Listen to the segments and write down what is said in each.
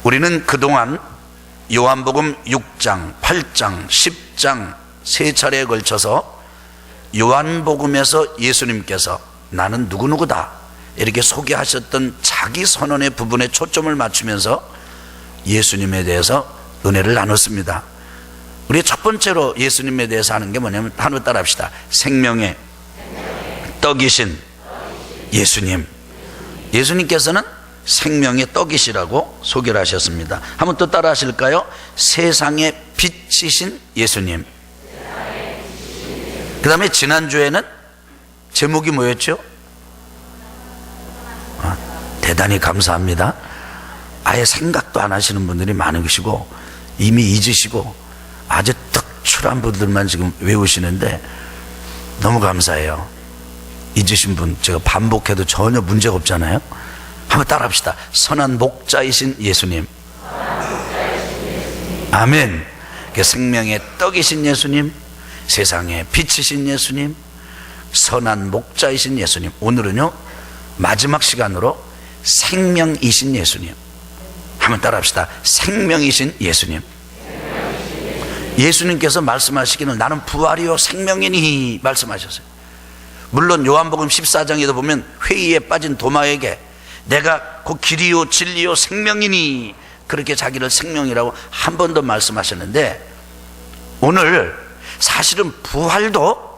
우리는 그동안 요한복음 6장, 8장, 10장 세 차례에 걸쳐서 요한복음에서 예수님께서 나는 누구누구다 이렇게 소개하셨던 자기 선언의 부분에 초점을 맞추면서 예수님에 대해서 은혜를 나눴습니다. 우리 첫 번째로 예수님에 대해서 하는 게 뭐냐면 한번 따라 합시다. 생명의 떡이신 예수님. 예수님께서는 생명의 떡이시라고 소개를 하셨습니다. 한번 또 따라 하실까요? 세상의 빛이신 예수님. 그 다음에 지난주에는 제목이 뭐였죠? 대단히 감사합니다. 아예 생각도 안 하시는 분들이 많으시고 이미 잊으시고 아주 특출한 분들만 지금 외우시는데 너무 감사해요. 잊으신 분 제가 반복해도 전혀 문제가 없잖아요. 한번 따라 합시다. 선한 목자이신 예수님. 아멘. 생명의 떡이신 예수님, 세상의 빛이신 예수님, 선한 목자이신 예수님. 오늘은요 마지막 시간으로 생명이신 예수님. 한번 따라 합시다. 생명이신 예수님. 예수님께서 말씀하시기는 나는 부활이요 생명이니 말씀하셨어요. 물론 요한복음 14장에도 보면 회의에 빠진 도마에게 내가 곧 길이요 진리요 생명이니 그렇게 자기를 생명이라고 한 번 더 말씀하셨는데, 오늘 사실은 부활도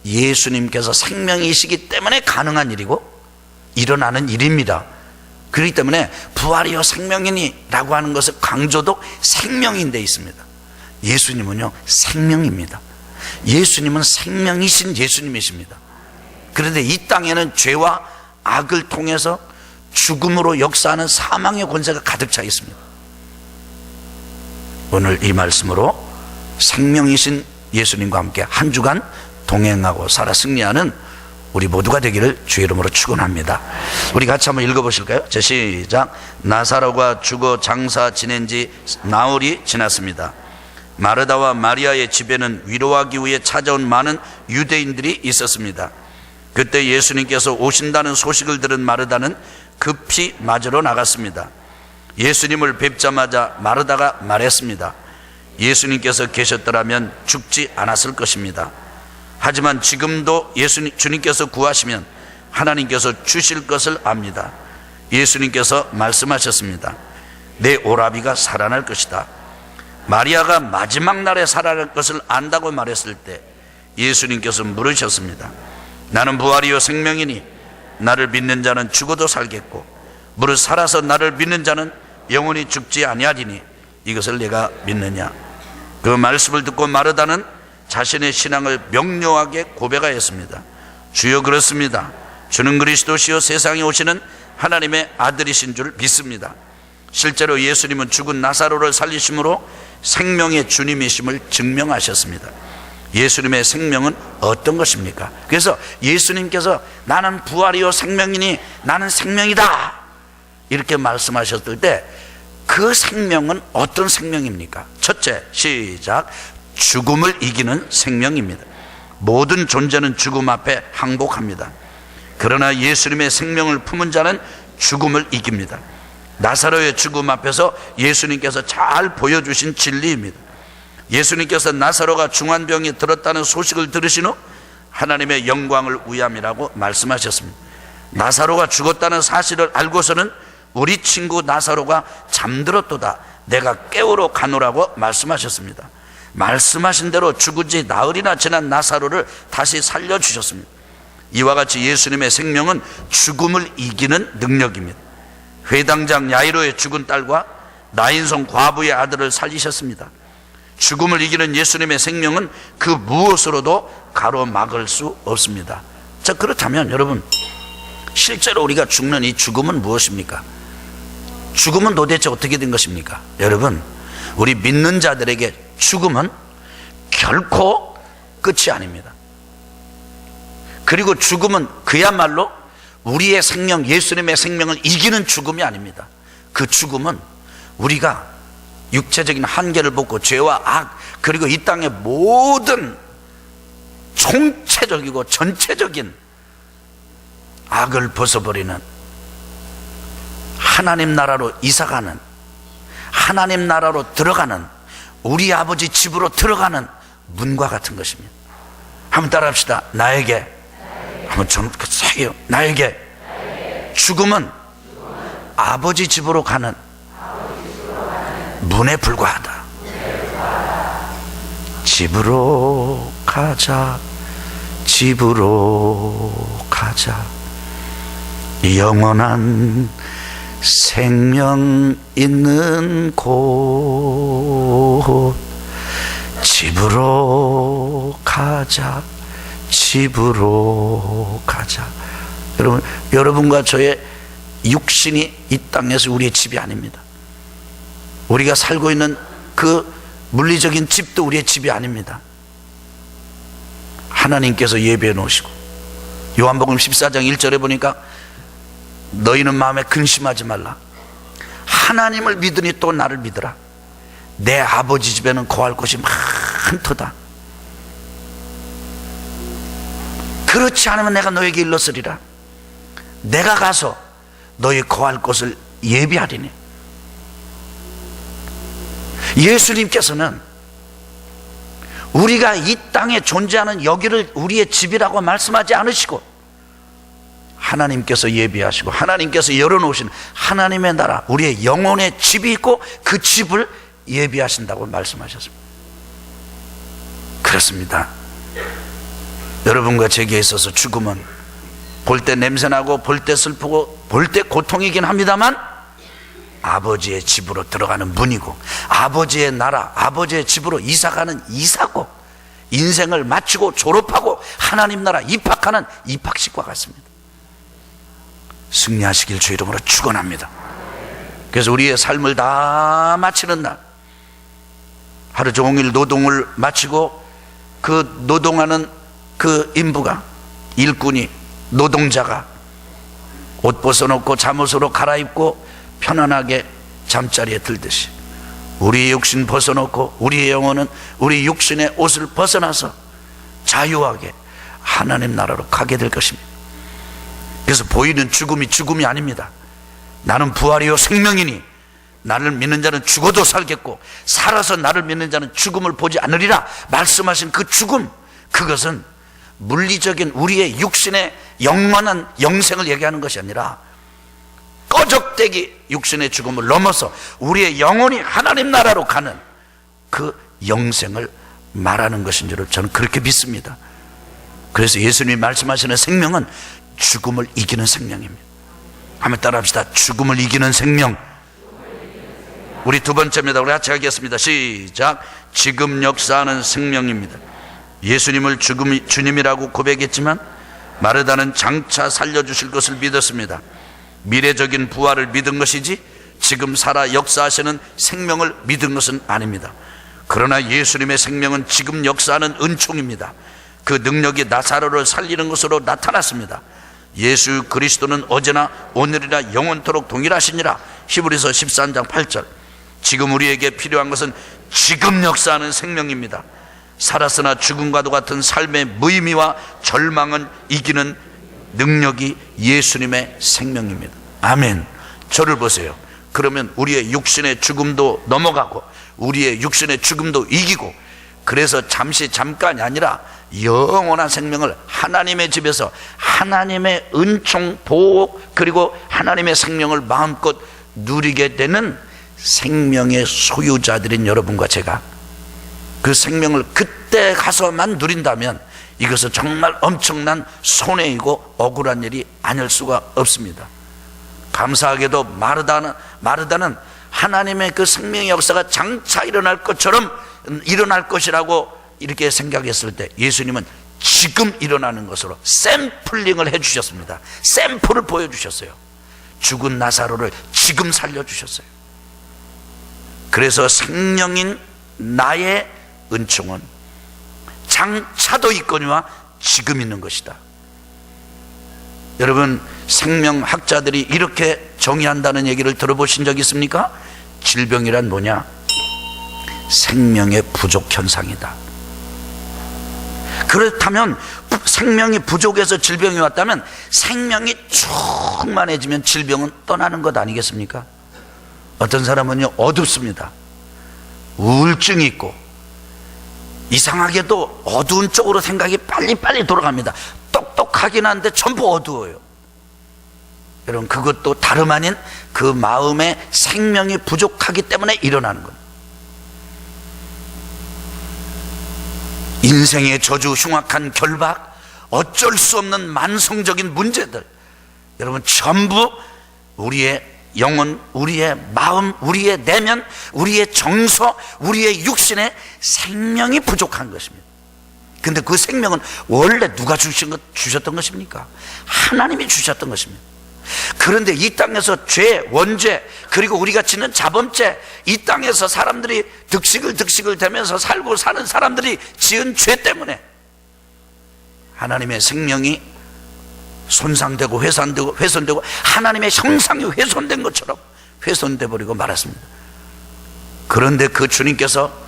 예수님께서 생명이시기 때문에 가능한 일이고 일어나는 일입니다. 그렇기 때문에 부활이요 생명이니 라고 하는 것을 강조도 생명인데 있습니다. 예수님은요 생명입니다. 예수님은 생명이신 예수님이십니다. 그런데 이 땅에는 죄와 악을 통해서 죽음으로 역사하는 사망의 권세가 가득 차 있습니다. 오늘 이 말씀으로 생명이신 예수님과 함께 한 주간 동행하고 살아 승리하는 우리 모두가 되기를 주의 이름으로 축원합니다. 우리 같이 한번 읽어보실까요? 자, 시작. 나사로가 죽어 장사 지낸 지 나흘이 지났습니다. 마르다와 마리아의 집에는 위로하기 위해 찾아온 많은 유대인들이 있었습니다. 그때 예수님께서 오신다는 소식을 들은 마르다는 급히 맞으러 나갔습니다. 예수님을 뵙자마자 마르다가 말했습니다. 예수님께서 계셨더라면 죽지 않았을 것입니다. 하지만 지금도 주님께서 구하시면 하나님께서 주실 것을 압니다. 예수님께서 말씀하셨습니다. 내 오라비가 살아날 것이다. 마리아가 마지막 날에 살아날 것을 안다고 말했을 때 예수님께서 물으셨습니다. 나는 부활이요 생명이니 나를 믿는 자는 죽어도 살겠고 무릇 살아서 나를 믿는 자는 영원히 죽지 아니하리니 이것을 내가 믿느냐. 그 말씀을 듣고 마르다는 자신의 신앙을 명료하게 고백하였습니다. 주여 그렇습니다. 주는 그리스도시요 세상에 오시는 하나님의 아들이신 줄 믿습니다. 실제로 예수님은 죽은 나사로를 살리심으로 생명의 주님이심을 증명하셨습니다. 예수님의 생명은 어떤 것입니까? 그래서 예수님께서 나는 부활이요 생명이니 나는 생명이다 이렇게 말씀하셨을 때 그 생명은 어떤 생명입니까? 첫째, 시작. 죽음을 이기는 생명입니다. 모든 존재는 죽음 앞에 항복합니다. 그러나 예수님의 생명을 품은 자는 죽음을 이깁니다. 나사로의 죽음 앞에서 예수님께서 잘 보여주신 진리입니다. 예수님께서 나사로가 중환병에 들었다는 소식을 들으신 후 하나님의 영광을 위함이라고 말씀하셨습니다. 나사로가 죽었다는 사실을 알고서는 우리 친구 나사로가 잠들었도다 내가 깨우러 가노라고 말씀하셨습니다. 말씀하신 대로 죽은 지 나흘이나 지난 나사로를 다시 살려주셨습니다. 이와 같이 예수님의 생명은 죽음을 이기는 능력입니다. 회당장 야이로의 죽은 딸과 나인성 과부의 아들을 살리셨습니다. 죽음을 이기는 예수님의 생명은 그 무엇으로도 가로막을 수 없습니다. 자, 그렇다면 여러분, 실제로 우리가 죽는 이 죽음은 무엇입니까? 죽음은 도대체 어떻게 된 것입니까? 여러분, 우리 믿는 자들에게 죽음은 결코 끝이 아닙니다. 그리고 죽음은 그야말로 우리의 생명, 예수님의 생명을 이기는 죽음이 아닙니다. 그 죽음은 우리가 육체적인 한계를 벗고 죄와 악, 그리고 이 땅의 모든 총체적이고 전체적인 악을 벗어버리는 하나님 나라로 이사가는 하나님 나라로 들어가는, 우리 아버지 집으로 들어가는 문과 같은 것입니다. 한번 따라합시다. 나에게, 한번 좀 세요. 나에게 죽음은 아버지 집으로 가는 문에 불과하다. 집으로 가자, 집으로 가자. 영원한 생명 있는 곳, 집으로 가자, 집으로 가자. 여러분, 여러분과 저의 육신이 이 땅에서 우리의 집이 아닙니다. 우리가 살고 있는 그 물리적인 집도 우리의 집이 아닙니다. 하나님께서 예배해 놓으시고, 요한복음 14장 1절에 보니까 너희는 마음에 근심하지 말라. 하나님을 믿으니 또 나를 믿으라. 내 아버지 집에는 거할 곳이 많도다. 그렇지 않으면 내가 너에게 일렀으리라. 내가 가서 너희 거할 곳을 예비하리니. 예수님께서는 우리가 이 땅에 존재하는 여기를 우리의 집이라고 말씀하지 않으시고, 하나님께서 예비하시고 하나님께서 열어놓으신 하나님의 나라, 우리의 영혼의 집이 있고 그 집을 예비하신다고 말씀하셨습니다. 그렇습니다. 여러분과 제게 있어서 죽음은 볼 때 냄새나고 볼 때 슬프고 볼 때 고통이긴 합니다만, 아버지의 집으로 들어가는 문이고, 아버지의 나라, 아버지의 집으로 이사가는 이사고, 인생을 마치고 졸업하고 하나님 나라 입학하는 입학식과 같습니다. 승리하시길 주 이름으로 축원합니다. 그래서 우리의 삶을 다 마치는 날, 하루 종일 노동을 마치고 그 노동하는 그 인부가, 일꾼이, 노동자가 옷 벗어놓고 잠옷으로 갈아입고 편안하게 잠자리에 들듯이, 우리의 육신 벗어놓고 우리의 영혼은 우리 육신의 옷을 벗어나서 자유하게 하나님 나라로 가게 될 것입니다. 그래서 보이는 죽음이 죽음이 아닙니다. 나는 부활이요 생명이니 나를 믿는 자는 죽어도 살겠고 살아서 나를 믿는 자는 죽음을 보지 않으리라 말씀하신 그 죽음, 그것은 물리적인 우리의 육신의 영원한 영생을 얘기하는 것이 아니라 꺼적대기 육신의 죽음을 넘어서 우리의 영혼이 하나님 나라로 가는 그 영생을 말하는 것인 줄 저는 그렇게 믿습니다. 그래서 예수님이 말씀하시는 생명은 죽음을 이기는 생명입니다. 한번 따라합시다. 죽음을 이기는 생명. 우리 두 번째입니다. 우리 같이 하겠습니다. 시작. 지금 역사하는 생명입니다. 예수님을 주님이라고 고백했지만 마르다는 장차 살려주실 것을 믿었습니다. 미래적인 부활을 믿은 것이지 지금 살아 역사하시는 생명을 믿은 것은 아닙니다. 그러나 예수님의 생명은 지금 역사하는 은총입니다. 그 능력이 나사로를 살리는 것으로 나타났습니다. 예수 그리스도는 어제나 오늘이나 영원토록 동일하시니라. 히브리서 13장 8절. 지금 우리에게 필요한 것은 지금 역사하는 생명입니다. 살았으나 죽음과도 같은 삶의 무의미와 절망은 이기는 능력이 예수님의 생명입니다. 아멘. 저를 보세요. 그러면 우리의 육신의 죽음도 넘어가고 우리의 육신의 죽음도 이기고, 그래서 잠깐이 아니라 영원한 생명을 하나님의 집에서 하나님의 은총, 보호, 그리고 하나님의 생명을 마음껏 누리게 되는 생명의 소유자들인 여러분과 제가 그 생명을 그때 가서만 누린다면 이것은 정말 엄청난 손해이고 억울한 일이 아닐 수가 없습니다. 감사하게도 마르다는 하나님의 그 생명의 역사가 장차 일어날 것처럼 일어날 것이라고 이렇게 생각했을 때 예수님은 지금 일어나는 것으로 샘플링을 해주셨습니다. 샘플을 보여주셨어요. 죽은 나사로를 지금 살려주셨어요. 그래서 생명인 나의 은총은 장차도 있거니와 지금 있는 것이다. 여러분, 생명학자들이 이렇게 정의한다는 얘기를 들어보신 적 있습니까? 질병이란 뭐냐? 생명의 부족 현상이다. 그렇다면 생명이 부족해서 질병이 왔다면 생명이 충만해지면 질병은 떠나는 것 아니겠습니까? 어떤 사람은요 어둡습니다. 우울증이 있고 이상하게도 어두운 쪽으로 생각이 빨리빨리 돌아갑니다. 똑똑하긴 한데 전부 어두워요. 여러분, 그것도 다름 아닌 그 마음에 생명이 부족하기 때문에 일어나는 겁니다. 인생의 저주, 흉악한 결박, 어쩔 수 없는 만성적인 문제들, 여러분 전부 우리의 영혼, 우리의 마음, 우리의 내면, 우리의 정서, 우리의 육신에 생명이 부족한 것입니다. 근데 그 생명은 원래 누가 주셨던 것입니까? 하나님이 주셨던 것입니다. 그런데 이 땅에서 죄, 원죄, 그리고 우리가 짓는 자범죄, 이 땅에서 사람들이 득식을 대면서 살고 사는 사람들이 지은 죄 때문에 하나님의 생명이 손상되고 훼손되고 하나님의 형상이 훼손된 것처럼 훼손돼 버리고 말았습니다. 그런데 그 주님께서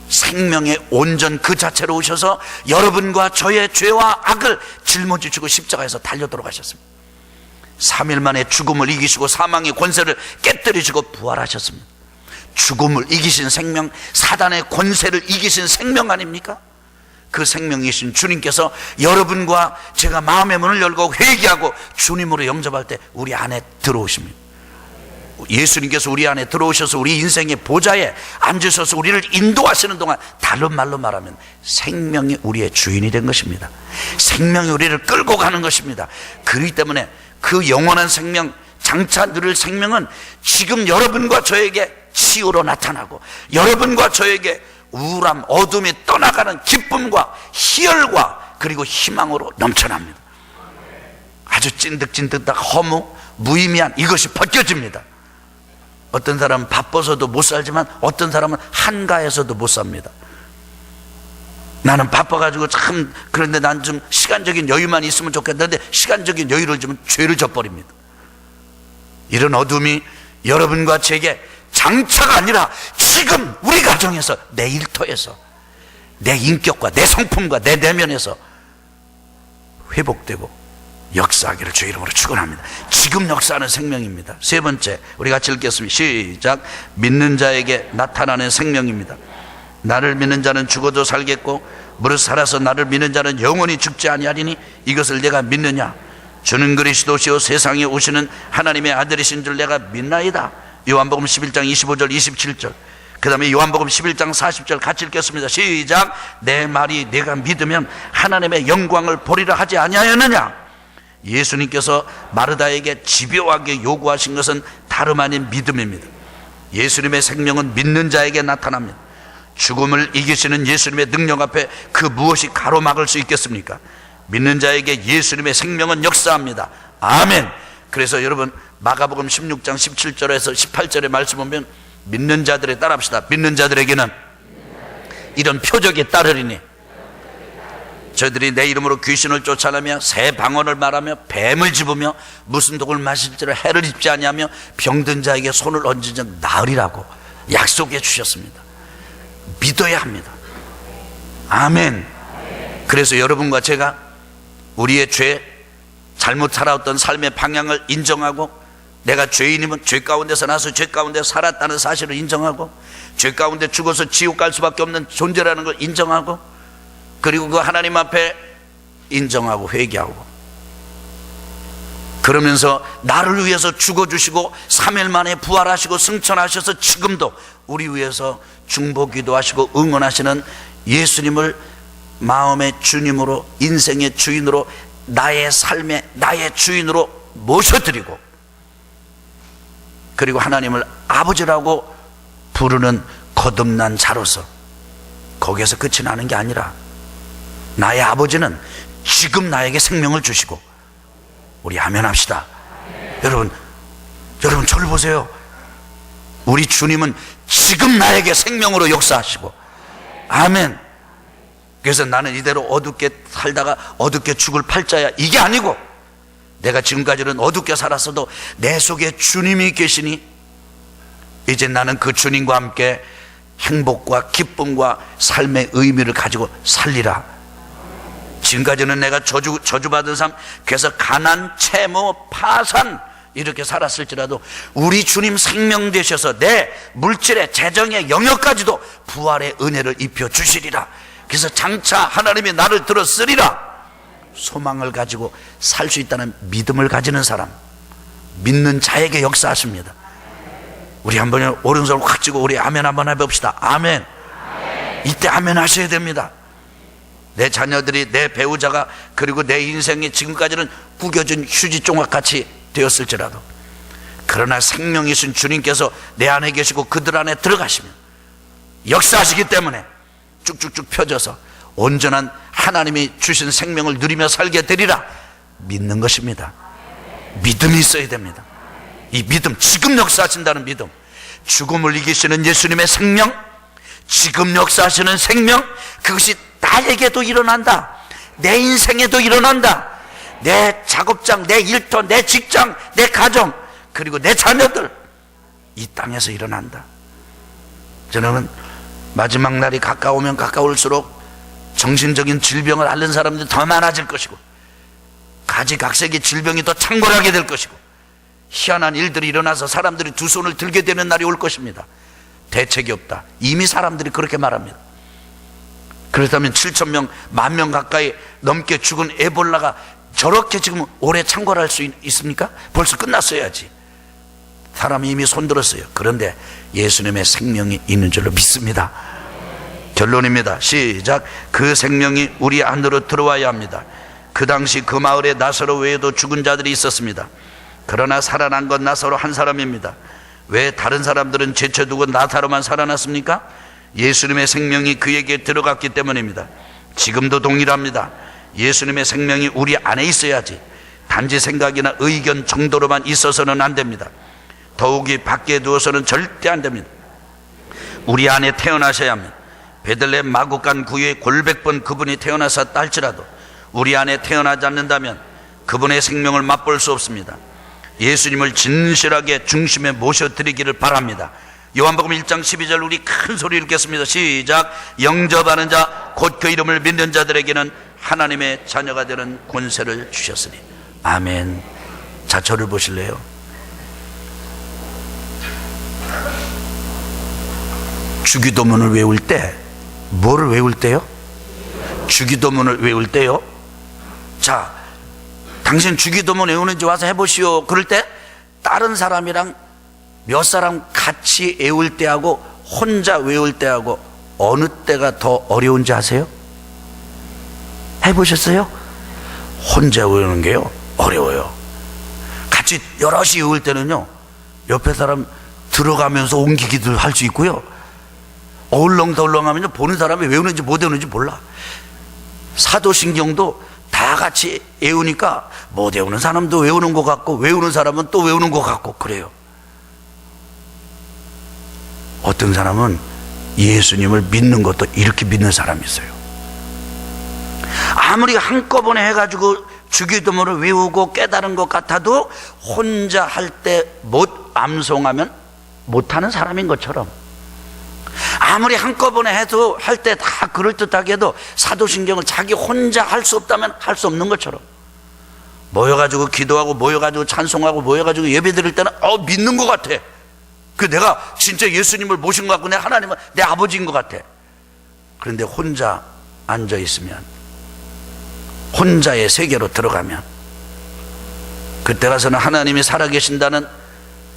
생명의 온전 그 자체로 오셔서 여러분과 저의 죄와 악을 짊어지시고 십자가에서 달려 돌아가셨습니다. 3일 만에 죽음을 이기시고 사망의 권세를 깨뜨리시고 부활하셨습니다. 죽음을 이기신 생명, 사단의 권세를 이기신 생명 아닙니까? 그 생명이신 주님께서 여러분과 제가 마음의 문을 열고 회개하고 주님으로 영접할 때 우리 안에 들어오십니다. 예수님께서 우리 안에 들어오셔서 우리 인생의 보좌에 앉으셔서 우리를 인도하시는 동안 다른 말로 말하면 생명이 우리의 주인이 된 것입니다. 생명이 우리를 끌고 가는 것입니다. 그렇기 때문에 그 영원한 생명, 장차 누릴 생명은 지금 여러분과 저에게 치유로 나타나고 여러분과 저에게 우울함, 어둠이 떠나가는 기쁨과 희열과 그리고 희망으로 넘쳐납니다. 아주 찐득찐득한 허무, 무의미한 이것이 벗겨집니다. 어떤 사람은 바빠서도 못 살지만 어떤 사람은 한가해서도 못 삽니다. 나는 바빠가지고 참, 그런데 난 좀 시간적인 여유만 있으면 좋겠는데 시간적인 여유를 주면 죄를 져버립니다. 이런 어둠이 여러분과 제게 장차가 아니라 지금 우리 가정에서, 내 일터에서, 내 인격과 내 성품과 내 내면에서 회복되고 역사하기를 주 이름으로 축원합니다. 지금 역사하는 생명입니다. 세 번째, 우리 같이 읽겠습니다. 시작. 믿는 자에게 나타나는 생명입니다. 나를 믿는 자는 죽어도 살겠고 무릇 살아서 나를 믿는 자는 영원히 죽지 아니하리니 이것을 내가 믿느냐? 주는 그리스도시요 세상에 오시는 하나님의 아들이신 줄 내가 믿나이다. 요한복음 11장 25절 27절. 그 다음에 요한복음 11장 40절 같이 읽겠습니다. 시작. 내 말이 내가 믿으면 하나님의 영광을 보리라 하지 아니하였느냐? 예수님께서 마르다에게 집요하게 요구하신 것은 다름 아닌 믿음입니다. 예수님의 생명은 믿는 자에게 나타납니다. 죽음을 이기시는 예수님의 능력 앞에 그 무엇이 가로막을 수 있겠습니까? 믿는 자에게 예수님의 생명은 역사합니다. 아멘. 그래서 여러분 마가복음 16장 17절에서 18절의 말씀 보면 믿는 자들에 따라합시다. 믿는 자들에게는 이런 표적이 따르리니 저희들이 내 이름으로 귀신을 쫓아내며 새 방언을 말하며 뱀을 집으며 무슨 독을 마실지라 해를 입지 아니하며 병든 자에게 손을 얹으며 나으리라고 약속해 주셨습니다. 믿어야 합니다. 아멘. 그래서 여러분과 제가 우리의 죄, 잘못 살아왔던 삶의 방향을 인정하고 내가 죄인이면 죄 가운데서 나서 죄 가운데 살았다는 사실을 인정하고 죄 가운데 죽어서 지옥 갈 수밖에 없는 존재라는 걸 인정하고 그리고 그 하나님 앞에 인정하고 회개하고 그러면서 나를 위해서 죽어주시고 3일 만에 부활하시고 승천하셔서 지금도 우리 위해서 중보기도 하시고 응원하시는 예수님을 마음의 주님으로 인생의 주인으로 나의 삶의 나의 주인으로 모셔드리고 그리고 하나님을 아버지라고 부르는 거듭난 자로서 거기에서 끝이 나는 게 아니라 나의 아버지는 지금 나에게 생명을 주시고 우리 아멘 합시다. 여러분 저를 보세요. 우리 주님은 지금 나에게 생명으로 역사하시고 아멘. 그래서 나는 이대로 어둡게 살다가 어둡게 죽을 팔자야 이게 아니고 내가 지금까지는 어둡게 살았어도 내 속에 주님이 계시니 이제 나는 그 주님과 함께 행복과 기쁨과 삶의 의미를 가지고 살리라. 지금까지는 내가 저주받은 삶, 그래서 가난, 채무, 파산, 이렇게 살았을지라도 우리 주님 생명 되셔서 내 물질의 재정의 영역까지도 부활의 은혜를 입혀 주시리라. 그래서 장차 하나님이 나를 들었으리라. 소망을 가지고 살 수 있다는 믿음을 가지는 사람, 믿는 자에게 역사하십니다. 우리 한번 오른손을 확 쥐고 우리 아멘 한번 해봅시다. 아멘. 이때 아멘 하셔야 됩니다. 내 자녀들이, 내 배우자가, 그리고 내 인생이 지금까지는 구겨진 휴지 조각같이 되었을지라도, 그러나 생명이신 주님께서 내 안에 계시고 그들 안에 들어가시면 역사하시기 때문에 쭉쭉쭉 펴져서 온전한 하나님이 주신 생명을 누리며 살게 되리라 믿는 것입니다. 믿음이 있어야 됩니다. 이 믿음, 지금 역사하신다는 믿음, 죽음을 이기시는 예수님의 생명, 지금 역사하시는 생명, 그것이 나에게도 일어난다. 내 인생에도 일어난다. 내 작업장, 내 일터, 내 직장, 내 가정, 그리고 내 자녀들, 이 땅에서 일어난다. 저는 마지막 날이 가까우면 가까울수록 정신적인 질병을 앓는 사람들이 더 많아질 것이고, 가지각색의 질병이 더 창궐하게 될 것이고, 희한한 일들이 일어나서 사람들이 두 손을 들게 되는 날이 올 것입니다. 대책이 없다. 이미 사람들이 그렇게 말합니다. 그렇다면 7,000명, 10,000명 가까이 넘게 죽은 에볼라가 저렇게 지금 오래 창궐할 수 있습니까? 벌써 끝났어야지. 사람이 이미 손들었어요. 그런데 예수님의 생명이 있는 줄로 믿습니다. 결론입니다. 시작. 그 생명이 우리 안으로 들어와야 합니다. 그 당시 그 마을에 나사로 외에도 죽은 자들이 있었습니다. 그러나 살아난 건 나사로 한 사람입니다. 왜 다른 사람들은 제쳐두고 나사로만 살아났습니까? 예수님의 생명이 그에게 들어갔기 때문입니다. 지금도 동일합니다. 예수님의 생명이 우리 안에 있어야지, 단지 생각이나 의견 정도로만 있어서는 안 됩니다. 더욱이 밖에 두어서는 절대 안 됩니다. 우리 안에 태어나셔야 합니다. 베들레헴 마구간 구유에 골백번 그분이 태어나셨다 할지라도 우리 안에 태어나지 않는다면 그분의 생명을 맛볼 수 없습니다. 예수님을 진실하게 중심에 모셔드리기를 바랍니다. 요한복음 1장 12절 우리 큰 소리 읽겠습니다. 시작. 영접하는 자 곧 그 이름을 믿는 자들에게는 하나님의 자녀가 되는 권세를 주셨으니. 아멘. 자, 저를 보실래요? 주기도문을 외울 때 뭐를 외울 때요? 주기도문을 외울 때요. 자, 당신 주기도문 외우는지 와서 해보시오. 그럴 때 다른 사람이랑 몇 사람 같이 외울 때하고 혼자 외울 때하고 어느 때가 더 어려운지 아세요? 해보셨어요? 혼자 외우는 게요 어려워요. 같이 여럿이 외울 때는요 옆에 사람 들어가면서 옮기기도 할 수 있고요, 어울렁덜렁하면요 보는 사람이 외우는지 못 외우는지 몰라. 사도신경도 다 같이 외우니까 못 외우는 사람도 외우는 것 같고 외우는 사람은 또 외우는 것 같고 그래요. 어떤 사람은 예수님을 믿는 것도 이렇게 믿는 사람이 있어요. 아무리 한꺼번에 해가지고 주기도문을 외우고 깨달은 것 같아도 혼자 할 때 못 암송하면 못하는 사람인 것처럼, 아무리 한꺼번에 해도 할 때 다 그럴듯하게 해도 사도신경을 자기 혼자 할 수 없다면 할 수 없는 것처럼, 모여가지고 기도하고 모여가지고 찬송하고 모여가지고 예배 드릴 때는 믿는 것 같아. 그 내가 진짜 예수님을 모신 것 같고 내 하나님은 내 아버지인 것 같아. 그런데 혼자 앉아 있으면, 혼자의 세계로 들어가면, 그때 가서는 하나님이 살아계신다는,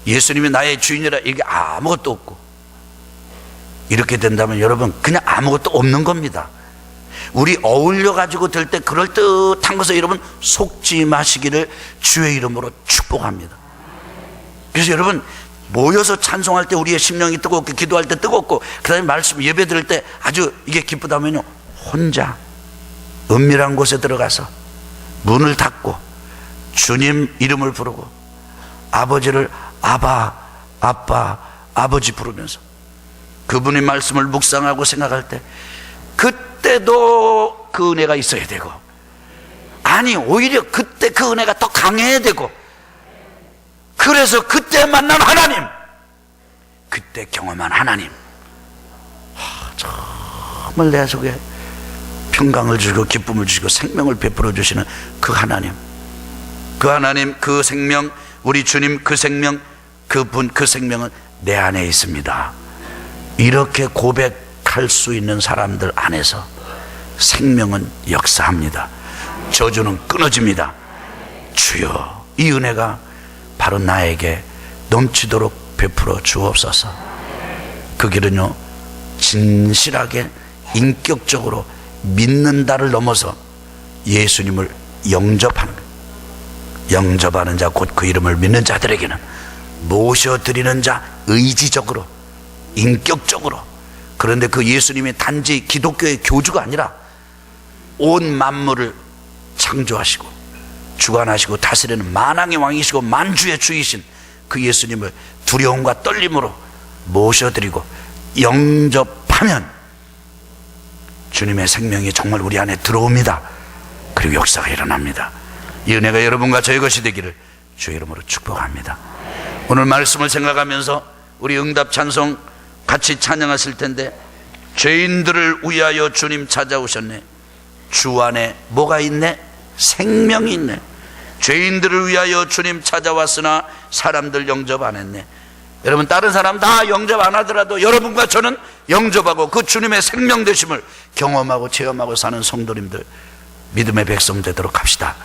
예수님이 나의 주인이라 이게 아무것도 없고, 이렇게 된다면 여러분 그냥 아무것도 없는 겁니다. 우리 어울려 가지고 될 때 그럴듯한 것을 여러분 속지 마시기를 주의 이름으로 축복합니다. 그래서 여러분 모여서 찬송할 때 우리의 심령이 뜨겁고 기도할 때 뜨겁고 그 다음에 말씀 예배 드릴 때 아주 이게 기쁘다면요, 혼자 은밀한 곳에 들어가서 문을 닫고 주님 이름을 부르고 아버지를 아바, 아빠, 아버지 부르면서 그분의 말씀을 묵상하고 생각할 때 그때도 그 은혜가 있어야 되고, 아니 오히려 그때 그 은혜가 더 강해야 되고, 그래서 그때 만난 하나님, 그때 경험한 하나님, 정말 내 속에 평강을 주시고 기쁨을 주시고 생명을 베풀어 주시는 그 하나님, 그 하나님, 그 생명 우리 주님 그 생명, 그분 그 생명은 내 안에 있습니다. 이렇게 고백할 수 있는 사람들 안에서 생명은 역사합니다. 저주는 끊어집니다. 주여, 이 은혜가 바로 나에게 넘치도록 베풀어 주옵소서. 그 길은요, 진실하게 인격적으로 믿는다를 넘어서 예수님을 영접하는 거예요. 영접하는 자, 곧 그 이름을 믿는 자들에게는 모셔드리는 자, 의지적으로, 인격적으로. 그런데 그 예수님이 단지 기독교의 교주가 아니라 온 만물을 창조하시고 주관하시고 다스리는 만왕의 왕이시고 만주의 주이신 그 예수님을 두려움과 떨림으로 모셔드리고 영접하면 주님의 생명이 정말 우리 안에 들어옵니다. 그리고 역사가 일어납니다. 이 은혜가 여러분과 저의 것이 되기를 주의 이름으로 축복합니다. 오늘 말씀을 생각하면서 우리 응답 찬송 같이 찬양하실 텐데, 죄인들을 위하여 주님 찾아오셨네. 주 안에 뭐가 있네? 생명이 있네. 죄인들을 위하여 주님 찾아왔으나 사람들 영접 안 했네. 여러분, 다른 사람 다 영접 안 하더라도 여러분과 저는 영접하고 그 주님의 생명 되심을 경험하고 체험하고 사는 성도님들, 믿음의 백성 되도록 합시다.